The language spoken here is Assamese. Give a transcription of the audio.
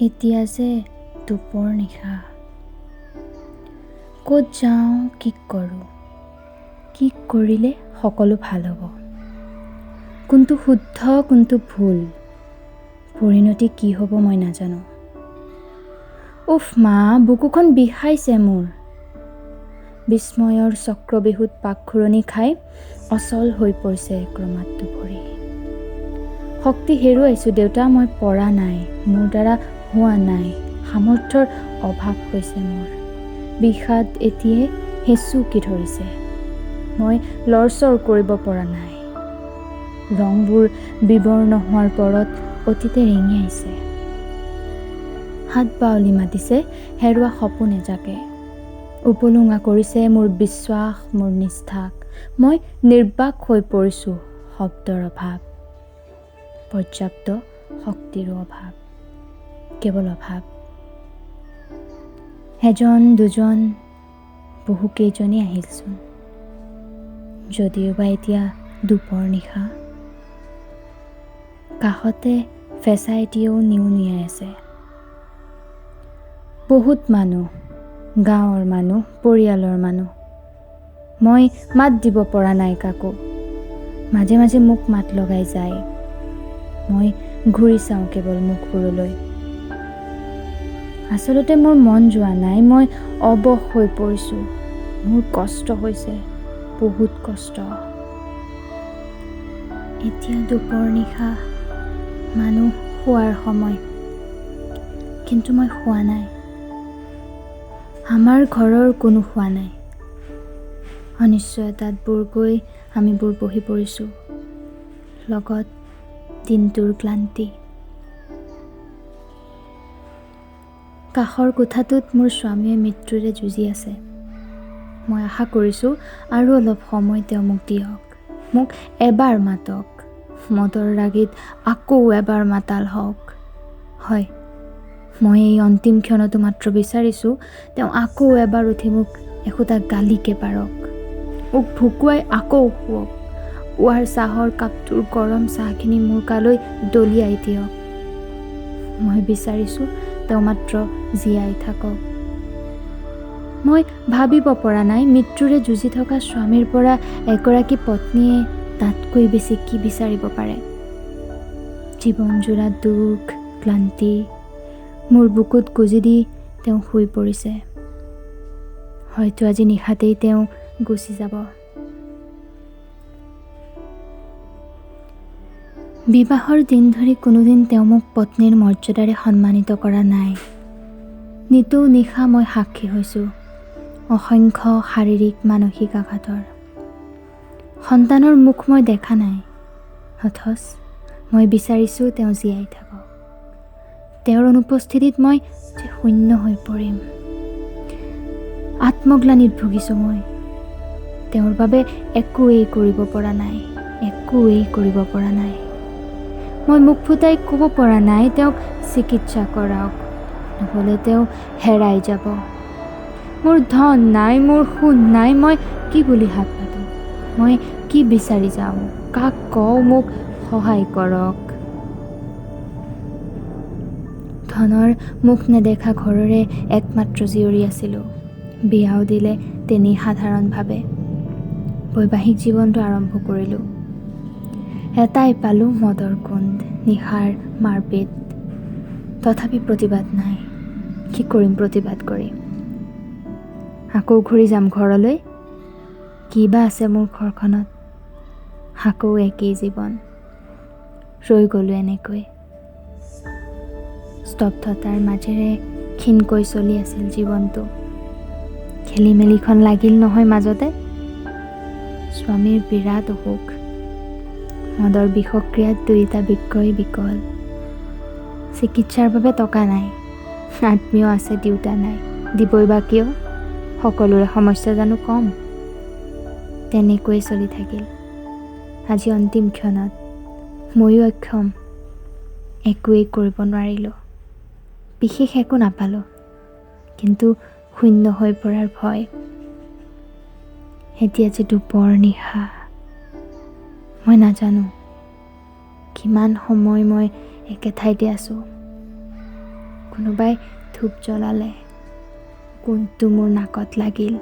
এতিয়া যে দুপৰ নিশা, ক'ত যাওঁ, কি কৰোঁ, কি কৰিলে সকলো ভাল হ'ব, কোনটো শুদ্ধ কোনটো ভুল, পৰিণতি কি হ'ব মই নাজানো। উফ মা, বুকুখন বিষাইছে মোৰ। বিস্ময়ৰ চক্ৰবেহুত পাকঘূৰণি খাই অচল হৈ পৰিছে ক্ৰমাৎ ভৰি। শক্তি হেৰুৱাইছোঁ দেউতা, মই পৰা নাই, মোৰ দ্বাৰা হোৱা নাই, সামৰ্থ্যৰ অভাৱ হৈছে মোৰ। বিষাদ এতিয়াই হেঁচুকি ধৰিছে, মই লৰচৰ কৰিব পৰা নাই। ৰংবোৰ বিবৰ্ণ হোৱাৰ পৰত অতীতে ৰিঙিয়াইছে। হাত বাউলি মাতিছে হেৰুৱা সপোন এজাকে। উপলুঙা কৰিছে মোৰ বিশ্বাস, মোৰ নিষ্ঠাক। মই নিৰ্বাক হৈ পৰিছোঁ, শব্দৰ অভাৱ, পৰ্যাপ্ত শক্তিৰো অভাৱ, কেৱল অভাৱ। এজন দুজন বহুকেইজনেই আহিলচোন, যদিওবা এতিয়া দুপৰ নিশা। কাষতে ফেঁচা এটিয়েও নিউনিয়াই আছে। বহুত মানুহ, গাঁৱৰ মানুহ, পৰিয়ালৰ মানুহ। মই মাত দিব পৰা নাই কাকো। মাজে মাজে মোক মাত লগাই যায়, মই ঘূৰি চাওঁ কেৱল মুখবোৰলৈ। আচলতে মোৰ মন যোৱা নাই, মই অবশ হৈ পৰিছোঁ। মোৰ কষ্ট হৈছে, বহুত কষ্ট। এতিয়া দুপৰ নিশা, মানুহ শোৱাৰ সময়, কিন্তু মই শোৱা নাই। আমাৰ ঘৰৰ কোনো শোৱা নাই। অনিশ্চয়তাত বুৰ গৈ আমিবোৰ বহি পৰিছোঁ, লগত দিনটোৰ ক্লান্তি। কাষৰ কোঠাটোত মোৰ স্বামীয়ে মৃত্যুৰে যুঁজি আছে। মই আশা কৰিছোঁ আৰু অলপ সময় তেওঁ মোক দিয়ক, মোক এবাৰ মাতক, মদৰ ৰাগিত আকৌ এবাৰ মাতাল হওক। হয়, মই এই অন্তিম ক্ষণতো মাত্ৰ বিচাৰিছোঁ তেওঁ আকৌ এবাৰ উঠি মোক এসোটা গালিকে পাৰক, মোক ভুকুৱাই আকৌ শুৱক, পুৱাৰ চাহৰ কাপটোৰ গৰম চাহখিনি মোৰ গালৈ দলিয়াই দিয়ক। মই বিচাৰিছোঁ তেওঁ মাত্ৰ জীয়াই থাকক। মই ভাবিব পৰা নাই মৃত্যুৰে যুঁজি থকা স্বামীৰ পৰা এগৰাকী পত্নীয়ে তাতকৈ বেছি কি বিচাৰিব পাৰে। জীৱনজোৰা দুখ, ক্লান্তি মোৰ বুকুত গুজি দি তেওঁ শুই পৰিছে। হয়তো আজি নিশাতেই তেওঁ গুচি যাব। বিবাহৰ দিন ধৰি কোনোদিন তেওঁ মোক পত্নীৰ মৰ্যাদাৰে সন্মানিত কৰা নাই। নিতৌ নিশা মই সাক্ষী হৈছোঁ অসংখ্য শাৰীৰিক মানসিক আঘাতৰ। সন্তানৰ মুখ মই দেখা নাই, অথচ মই বিচাৰিছোঁ তেওঁ জীয়াই থাকক। তেওঁৰ অনুপস্থিতিত মই যে শূন্য হৈ পৰিম। আত্মগ্লানিত ভুগিছোঁ মই। তেওঁৰ বাবে একোৱেই কৰিব পৰা নাই, একোৱেই কৰিব পৰা নাই। মই মুখ ফুটাই ক'ব পৰা নাই তেওঁক চিকিৎসা কৰাওক, নহ'লে তেওঁ হেৰাই যাব। মোৰ ধন নাই, মোৰ সোণ নাই, মই কি বুলি হাত পাতোঁ, মই কি বিচাৰি যাওঁ, কাক কওঁ মোক সহায় কৰক। ধনৰ মুখ নেদেখা ঘৰৰে একমাত্ৰ জীয়ৰী আছিলোঁ। বিয়াও দিলে তেনেই সাধাৰণভাৱে। বৈবাহিক জীৱনটো আৰম্ভ কৰিলোঁ। এটাই পালোঁ মদৰ গোন্ধ, নিশাৰ মাৰপিট। তথাপি প্ৰতিবাদ নাই। কি কৰিম প্ৰতিবাদ কৰি? আকৌ ঘূৰি যাম ঘৰলৈ? কি বা আছে মোৰ ঘৰখনত? আকৌ একেই জীৱন। ৰৈ গ'লোঁ এনেকৈ। স্তব্ধতাৰ মাজেৰে ক্ষীণকৈ চলি আছিল জীৱনটো। খেলি মেলিখন লাগিল নহয় মাজতে। স্বামীৰ বিৰাট অসুখ। মদৰ বিষক্ৰিয়াত দুয়োটা বৃক্কই বিকল। চিকিৎসাৰ বাবে টকা নাই। আত্মীয় আছে, দেউতা নাই। দিবই বা কিয়? সকলোৰে সমস্যা জানো কম? তেনেকৈয়ে চলি থাকিল। আজি অন্তিম ক্ষণত ময়ো অক্ষম। একোৱেই কৰিব নোৱাৰিলোঁ। বিশেষ একো নাপালোঁ, কিন্তু শূন্য হৈ পৰাৰ ভয়। এতিয়া যে দুপৰ নিশা, মই নাজানো কিমান সময় মই একে ঠাইতে আছোঁ। কোনোবাই ধূপ জ্বলালে, গোন্ধটো মোৰ নাকত লাগিল।